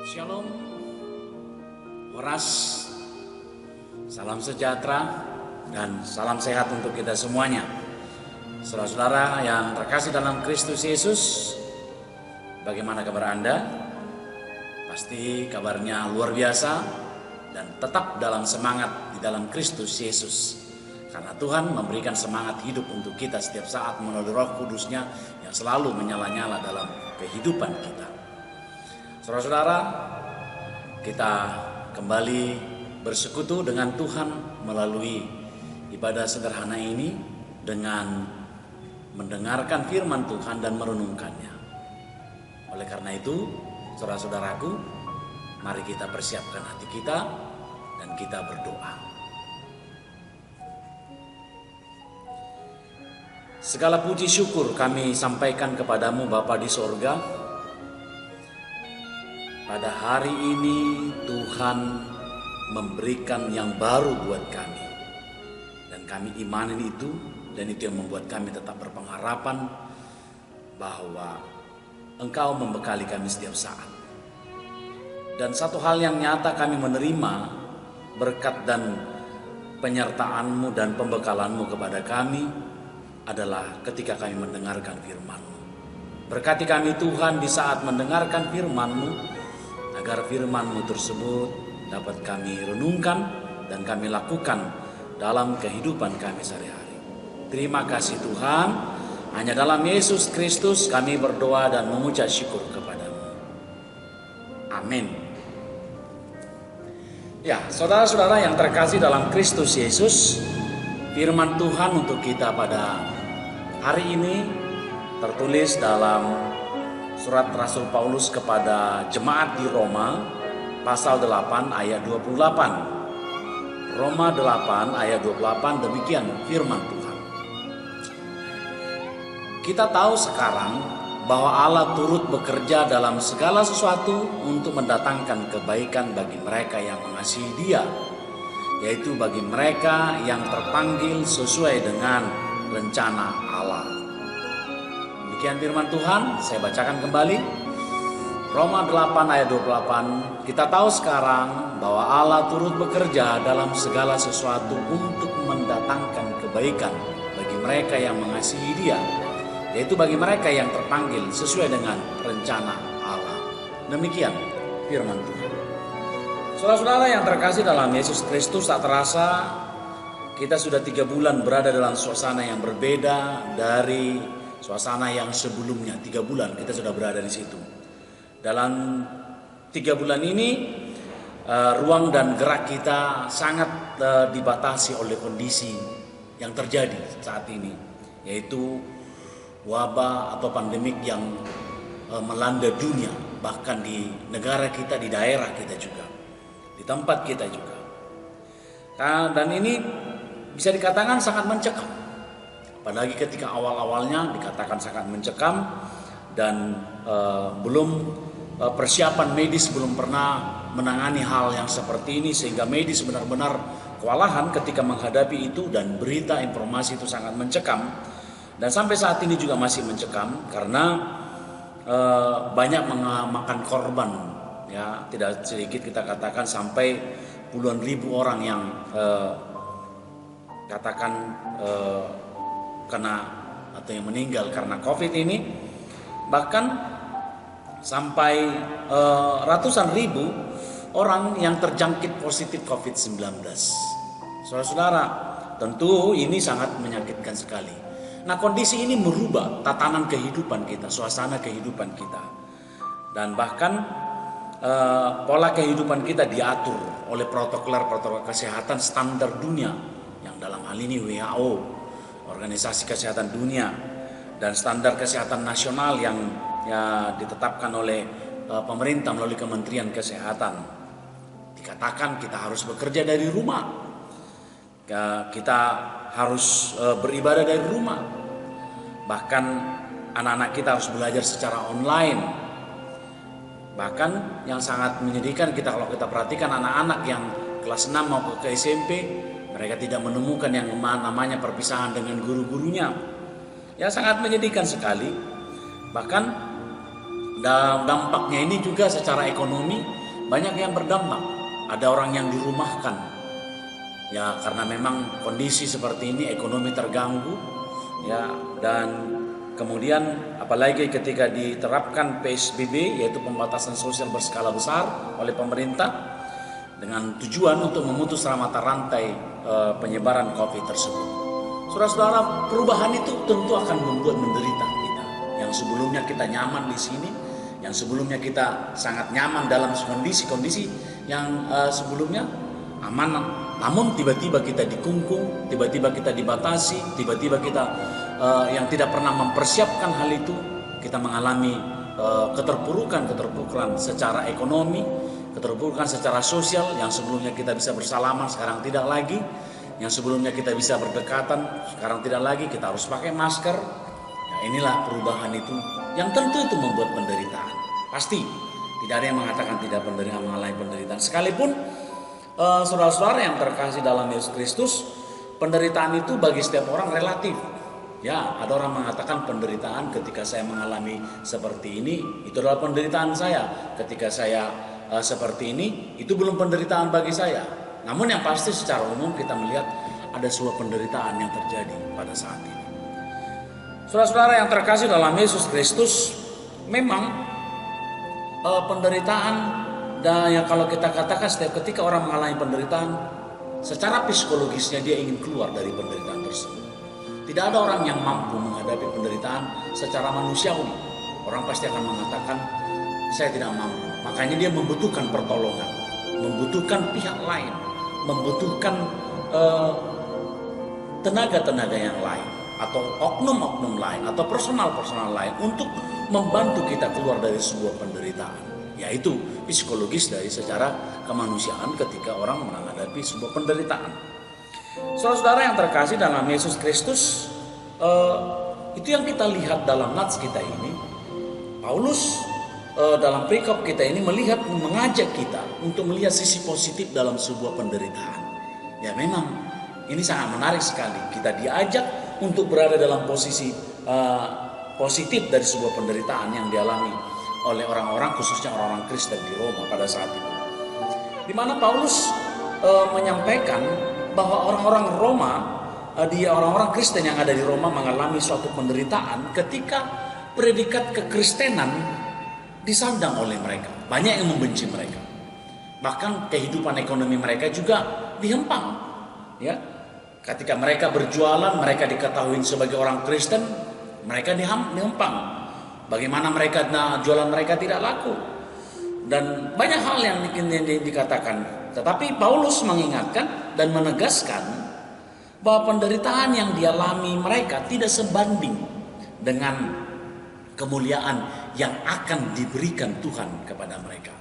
Shalom, waras, salam sejahtera, dan salam sehat untuk kita semuanya. Saudara-saudara yang terkasih dalam Kristus Yesus, bagaimana kabar Anda? Pasti kabarnya luar biasa dan tetap dalam semangat di dalam Kristus Yesus. Karena Tuhan memberikan semangat hidup untuk kita setiap saat melalui Roh Kudus-Nya yang selalu menyala-nyala dalam kehidupan kita. Saudara-saudara, kita kembali bersekutu dengan Tuhan melalui ibadah sederhana ini dengan mendengarkan firman Tuhan dan merenungkannya. Oleh karena itu, saudara-saudaraku, mari kita persiapkan hati kita dan kita berdoa. Segala puji syukur kami sampaikan kepadamu Bapa di sorga. Pada hari ini Tuhan memberikan yang baru buat kami. Dan kami imanin itu, dan itu yang membuat kami tetap berpengharapan bahwa Engkau membekali kami setiap saat. Dan satu hal yang nyata kami menerima berkat dan penyertaan-Mu dan pembekalan-Mu kepada kami adalah ketika kami mendengarkan firman-Mu. Berkati kami Tuhan di saat mendengarkan firman-Mu, agar firman-Mu tersebut dapat kami renungkan dan kami lakukan dalam kehidupan kami sehari-hari. Terima kasih Tuhan, hanya dalam Yesus Kristus kami berdoa dan mengucap syukur kepada-Mu. Amin. Ya, saudara-saudara yang terkasih dalam Kristus Yesus, firman Tuhan untuk kita pada hari ini tertulis dalam Surat Rasul Paulus kepada jemaat di Roma, pasal 8 ayat 28. Roma 8 ayat 28, demikian firman Tuhan. Kita tahu sekarang bahwa Allah turut bekerja dalam segala sesuatu untuk mendatangkan kebaikan bagi mereka yang mengasihi Dia, yaitu bagi mereka yang terpanggil sesuai dengan rencana Allah. Demikian firman Tuhan, saya bacakan kembali. Roma 8 ayat 28, kita tahu sekarang bahwa Allah turut bekerja dalam segala sesuatu untuk mendatangkan kebaikan bagi mereka yang mengasihi Dia, yaitu bagi mereka yang terpanggil sesuai dengan rencana Allah. Demikian firman Tuhan. Saudara-saudara yang terkasih dalam Yesus Kristus, tak terasa kita sudah 3 bulan berada dalam suasana yang berbeda dari suasana yang sebelumnya. 3 bulan kita sudah berada di situ. Dalam 3 bulan ini ruang dan gerak kita sangat dibatasi oleh kondisi yang terjadi saat ini, yaitu wabah atau pandemik yang melanda dunia, bahkan di negara kita, di daerah kita juga, di tempat kita juga. Dan ini bisa dikatakan sangat mencekam. Apalagi ketika awal-awalnya dikatakan sangat mencekam dan belum persiapan medis belum pernah menangani hal yang seperti ini, sehingga medis benar-benar kewalahan ketika menghadapi itu, dan berita informasi itu sangat mencekam. Dan sampai saat ini juga masih mencekam karena banyak memakan korban, ya, tidak sedikit kita katakan sampai puluhan ribu orang yang katakan kena atau yang meninggal karena COVID ini, bahkan sampai ratusan ribu orang yang terjangkit positif COVID-19. Saudara-saudara, tentu ini sangat menyakitkan sekali. Nah, kondisi ini merubah tatanan kehidupan kita, suasana kehidupan kita. Dan bahkan pola kehidupan kita diatur oleh protokol kesehatan standar dunia, yang dalam hal ini WHO, Organisasi Kesehatan Dunia, dan standar kesehatan nasional yang ditetapkan oleh pemerintah melalui Kementerian Kesehatan. Dikatakan kita harus bekerja dari rumah, kita harus beribadah dari rumah, bahkan anak-anak kita harus belajar secara online. Bahkan yang sangat menyedihkan kalau kita perhatikan anak-anak yang kelas 6 maupun ke SMP, mereka tidak menemukan yang namanya perpisahan dengan guru-gurunya. Ya, sangat menyedihkan sekali. Bahkan dampaknya ini juga secara ekonomi banyak yang berdampak. Ada orang yang dirumahkan. Ya, karena memang kondisi seperti ini, ekonomi terganggu. Ya, dan kemudian apalagi ketika diterapkan PSBB, yaitu pembatasan sosial berskala besar oleh pemerintah dengan tujuan untuk memutus mata rantai penyebaran COVID tersebut. Saudara-saudara, perubahan itu tentu akan membuat menderita kita. Yang sebelumnya kita nyaman di sini, yang sebelumnya kita sangat nyaman dalam kondisi-kondisi yang sebelumnya aman, namun tiba-tiba kita dikungkung, tiba-tiba kita dibatasi, tiba-tiba kita yang tidak pernah mempersiapkan hal itu, kita mengalami keterpurukan secara ekonomi, keterpurukan secara sosial. Yang sebelumnya kita bisa bersalaman, sekarang tidak lagi. Yang sebelumnya kita bisa berdekatan, sekarang tidak lagi, kita harus pakai masker. Nah, inilah perubahan itu yang tentu itu membuat penderitaan. Pasti tidak ada yang mengatakan tidak mengalami penderitaan. Sekalipun saudara-saudara yang terkasih dalam Yesus Kristus, penderitaan itu bagi setiap orang relatif. Ya, ada orang mengatakan penderitaan ketika saya mengalami seperti ini, itu adalah penderitaan saya. Ketika saya seperti ini, itu belum penderitaan bagi saya. Namun yang pasti secara umum kita melihat ada sebuah penderitaan yang terjadi pada saat ini. Saudara-saudara yang terkasih dalam Yesus Kristus, memang penderitaan, dan yang kalau kita katakan setiap ketika orang mengalami penderitaan, secara psikologisnya dia ingin keluar dari penderitaan tersebut. Tidak ada orang yang mampu menghadapi penderitaan secara manusiawi. Orang pasti akan mengatakan, saya tidak mampu. Makanya dia membutuhkan pertolongan, membutuhkan pihak lain, membutuhkan tenaga-tenaga yang lain, atau oknum-oknum lain, atau personal-personal lain untuk membantu kita keluar dari sebuah penderitaan. Yaitu psikologis dari secara kemanusiaan ketika orang menghadapi sebuah penderitaan. Saudara-saudara yang terkasih dalam Yesus Kristus, itu yang kita lihat dalam nats kita ini. Paulus dalam perikop kita ini mengajak kita untuk melihat sisi positif dalam sebuah penderitaan. Ya, memang ini sangat menarik sekali. Kita diajak untuk berada dalam posisi positif dari sebuah penderitaan yang dialami oleh orang-orang, khususnya orang-orang Kristen di Roma pada saat itu. Di mana Paulus menyampaikan bahwa orang-orang Roma, orang-orang Kristen yang ada di Roma mengalami suatu penderitaan ketika predikat kekristenan disandang oleh mereka. Banyak yang membenci mereka. Bahkan kehidupan ekonomi mereka juga dihempang. Ya, ketika mereka berjualan, mereka diketahui sebagai orang Kristen, mereka dihempang. Bagaimana mereka jualan mereka tidak laku. Dan banyak hal yang dikatakan. Tetapi Paulus mengingatkan dan menegaskan bahwa penderitaan yang dialami mereka tidak sebanding dengan kemuliaan yang akan diberikan Tuhan kepada mereka.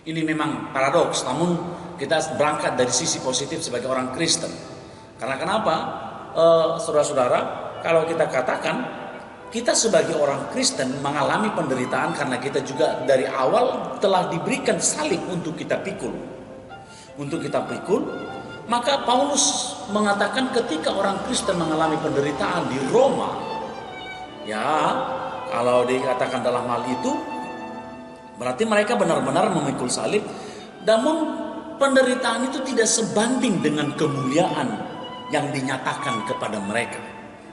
Ini memang paradoks, namun kita berangkat dari sisi positif sebagai orang Kristen. Karena kenapa? Saudara-saudara, kalau kita katakan kita sebagai orang Kristen mengalami penderitaan karena kita juga dari awal telah diberikan salib untuk kita pikul. Untuk kita pikul, maka Paulus mengatakan ketika orang Kristen mengalami penderitaan di Roma, ya, kalau dikatakan dalam hal itu, berarti mereka benar-benar memikul salib. Namun penderitaan itu tidak sebanding dengan kemuliaan yang dinyatakan kepada mereka,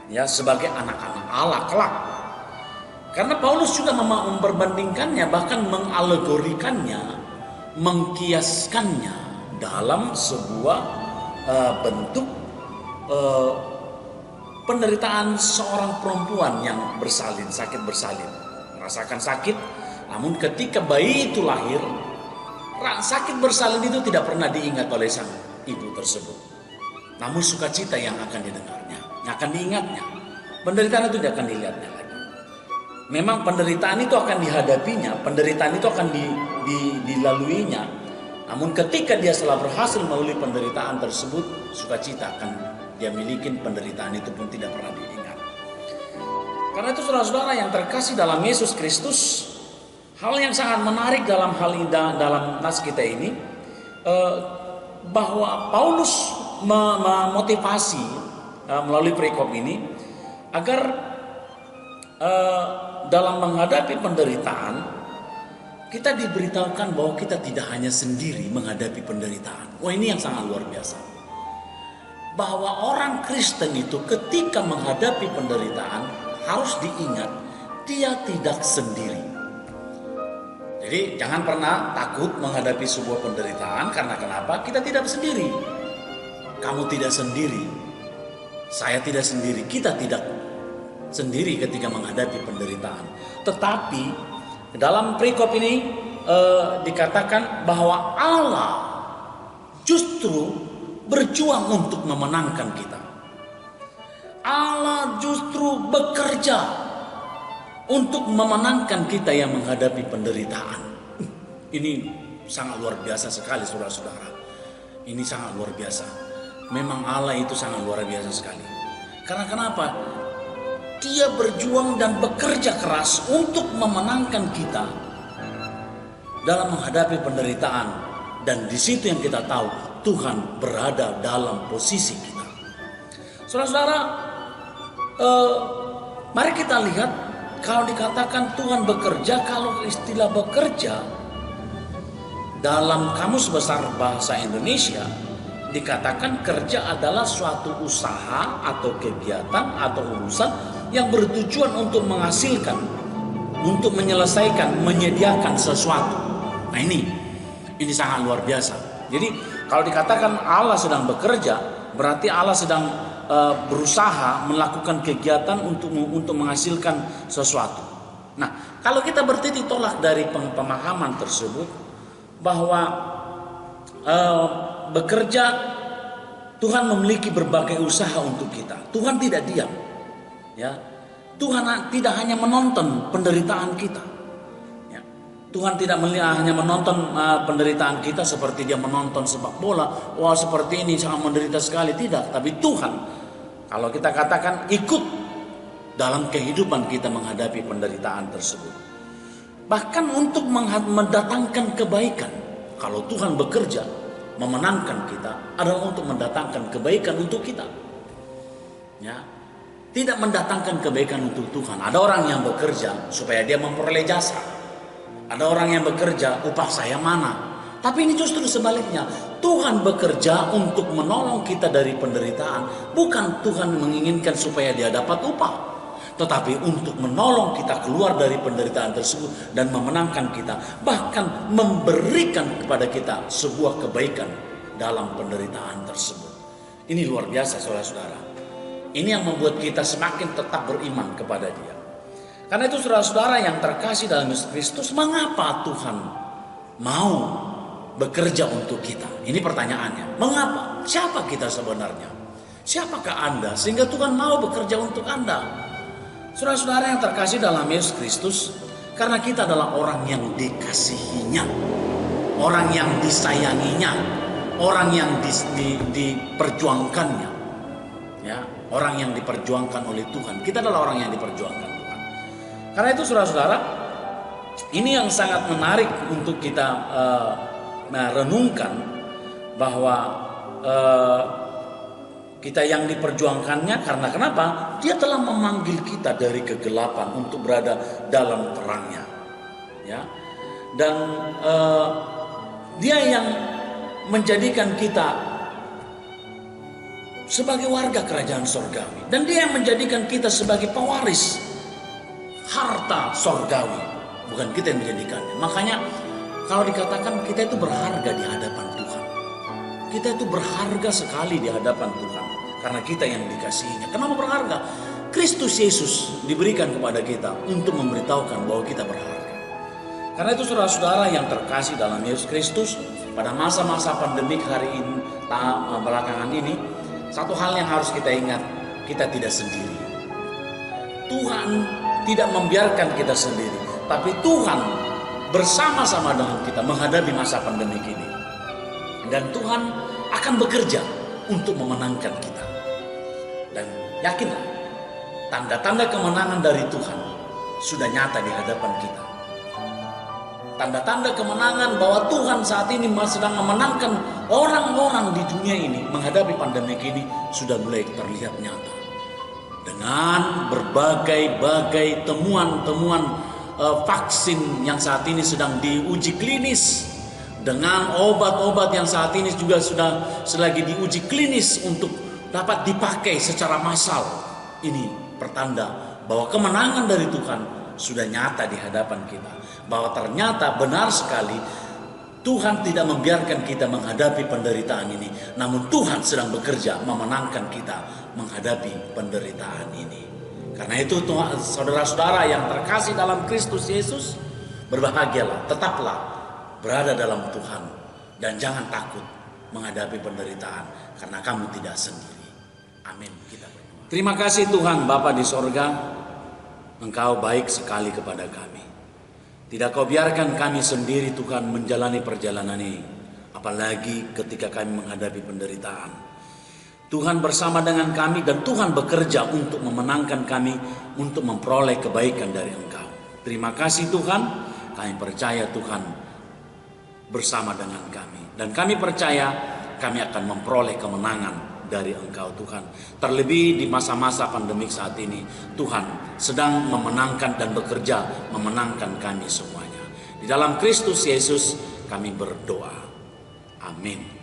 ya, sebagai anak-anak Allah kelak. Karena Paulus juga memperbandingkannya, bahkan mengalegorikannya, mengkiaskannya dalam sebuah bentuk penderitaan seorang perempuan yang bersalin, sakit bersalin, merasakan sakit. Namun ketika bayi itu lahir, sakit bersalin itu tidak pernah diingat oleh sang ibu tersebut. Namun sukacita yang akan didengarnya, yang akan diingatnya. Penderitaan itu tidak akan dilihatnya lagi. Memang penderitaan itu akan dihadapinya, penderitaan itu akan dilaluinya. Namun ketika dia telah berhasil melalui penderitaan tersebut, sukacita akan dia miliki, penderitaan itu pun tidak pernah diingat. Karena itu saudara-saudara yang terkasih dalam Yesus Kristus, hal yang sangat menarik dalam hal ini, dalam nas kita ini, bahwa Paulus memotivasi melalui perikop ini agar dalam menghadapi penderitaan kita diberitahukan bahwa kita tidak hanya sendiri menghadapi penderitaan. Wah, ini yang sangat luar biasa. Bahwa orang Kristen itu ketika menghadapi penderitaan harus diingat dia tidak sendiri. Jadi jangan pernah takut menghadapi sebuah penderitaan. Karena kenapa? Kita tidak sendiri. Kamu tidak sendiri. Saya tidak sendiri. Kita tidak sendiri ketika menghadapi penderitaan. Tetapi dalam perikop ini dikatakan bahwa Allah justru berjuang untuk memenangkan kita. Allah justru bekerja untuk memenangkan kita yang menghadapi penderitaan. Ini sangat luar biasa sekali saudara-saudara. Ini sangat luar biasa. Memang Allah itu sangat luar biasa sekali. Karena kenapa? Dia berjuang dan bekerja keras untuk memenangkan kita dalam menghadapi penderitaan. Dan di situ yang kita tahu Tuhan berada dalam posisi kita. Saudara-saudara, mari kita lihat. Kalau dikatakan Tuhan bekerja, kalau istilah bekerja dalam Kamus Besar Bahasa Indonesia dikatakan kerja adalah suatu usaha atau kegiatan atau urusan yang bertujuan untuk menghasilkan, untuk menyelesaikan, menyediakan sesuatu. Nah ini sangat luar biasa. Jadi kalau dikatakan Allah sedang bekerja, berarti Allah sedang berusaha melakukan kegiatan untuk menghasilkan sesuatu. Nah, kalau kita bertitik tolak dari pemahaman tersebut bahwa bekerja, Tuhan memiliki berbagai usaha untuk kita. Tuhan tidak diam, ya. Tuhan tidak hanya menonton penderitaan kita. Ya. Tuhan tidak hanya menonton penderitaan kita seperti dia menonton sepak bola. Wah, seperti ini sangat menderita sekali. Tidak, tapi Tuhan, kalau kita katakan, ikut dalam kehidupan kita menghadapi penderitaan tersebut. Bahkan untuk mendatangkan kebaikan. Kalau Tuhan bekerja memenangkan kita adalah untuk mendatangkan kebaikan untuk kita. Ya. Tidak mendatangkan kebaikan untuk Tuhan. Ada orang yang bekerja supaya dia memperoleh jasa. Ada orang yang bekerja, upah saya mana? Tapi ini justru sebaliknya. Tuhan bekerja untuk menolong kita dari penderitaan. Bukan Tuhan menginginkan supaya dia dapat upah, tetapi untuk menolong kita keluar dari penderitaan tersebut dan memenangkan kita. Bahkan memberikan kepada kita sebuah kebaikan dalam penderitaan tersebut. Ini luar biasa saudara-saudara. Ini yang membuat kita semakin tetap beriman kepada dia. Karena itu saudara-saudara yang terkasih dalam Yesus Kristus, mengapa Tuhan mau bekerja untuk kita? Ini pertanyaannya. Mengapa? Siapa kita sebenarnya? Siapakah Anda sehingga Tuhan mau bekerja untuk Anda? Saudara-saudara yang terkasih dalam Yesus Kristus, karena kita adalah orang yang dikasihinya, orang yang disayanginya, orang yang diperjuangkannya, ya, orang yang diperjuangkan oleh Tuhan. Kita adalah orang yang diperjuangkan Tuhan. Karena itu saudara-saudara, ini yang sangat menarik untuk kita renungkan, bahwa kita yang diperjuangkannya. Karena kenapa? Dia telah memanggil kita dari kegelapan untuk berada dalam terangnya, ya. Dan dia yang menjadikan kita sebagai warga kerajaan sorgawi, dan dia yang menjadikan kita sebagai pewaris harta sorgawi, bukan kita yang menjadikannya. Makanya kalau dikatakan kita itu berharga di hadapan Tuhan, kita itu berharga sekali di hadapan Tuhan. Karena kita yang dikasihinya. Kenapa berharga? Kristus Yesus diberikan kepada kita untuk memberitahukan bahwa kita berharga. Karena itu saudara-saudara yang terkasih dalam Yesus Kristus, pada masa-masa pandemik hari ini, belakangan ini, satu hal yang harus kita ingat, kita tidak sendiri. Tuhan tidak membiarkan kita sendiri, tapi Tuhan bersama-sama dengan kita menghadapi masa pandemik ini. Dan Tuhan akan bekerja untuk memenangkan kita. Dan yakinlah, tanda-tanda kemenangan dari Tuhan sudah nyata di hadapan kita. Tanda-tanda kemenangan bahwa Tuhan saat ini sedang memenangkan orang-orang di dunia ini menghadapi pandemi ini sudah mulai terlihat nyata. Dengan berbagai temuan-temuan vaksin yang saat ini sedang diuji klinis, dengan obat-obat yang saat ini juga sudah selagi diuji klinis untuk dapat dipakai secara massal. Ini pertanda bahwa kemenangan dari Tuhan sudah nyata di hadapan kita. Bahwa ternyata benar sekali Tuhan tidak membiarkan kita menghadapi penderitaan ini, namun Tuhan sedang bekerja memenangkan kita menghadapi penderitaan ini. Karena itu saudara-saudara yang terkasih dalam Kristus Yesus, berbahagialah, tetaplah berada dalam Tuhan dan jangan takut menghadapi penderitaan karena kamu tidak sendiri. Amin. Kita berdoa. Terima kasih Tuhan Bapa di sorga, Engkau baik sekali kepada kami. Tidak Kau biarkan kami sendiri Tuhan menjalani perjalanan ini, apalagi ketika kami menghadapi penderitaan. Tuhan bersama dengan kami dan Tuhan bekerja untuk memenangkan kami, untuk memperoleh kebaikan dari Engkau. Terima kasih Tuhan, kami percaya Tuhan bersama dengan kami. Dan kami percaya kami akan memperoleh kemenangan dari Engkau Tuhan. Terlebih di masa-masa pandemik saat ini, Tuhan sedang memenangkan dan bekerja memenangkan kami semuanya. Di dalam Kristus Yesus kami berdoa. Amin.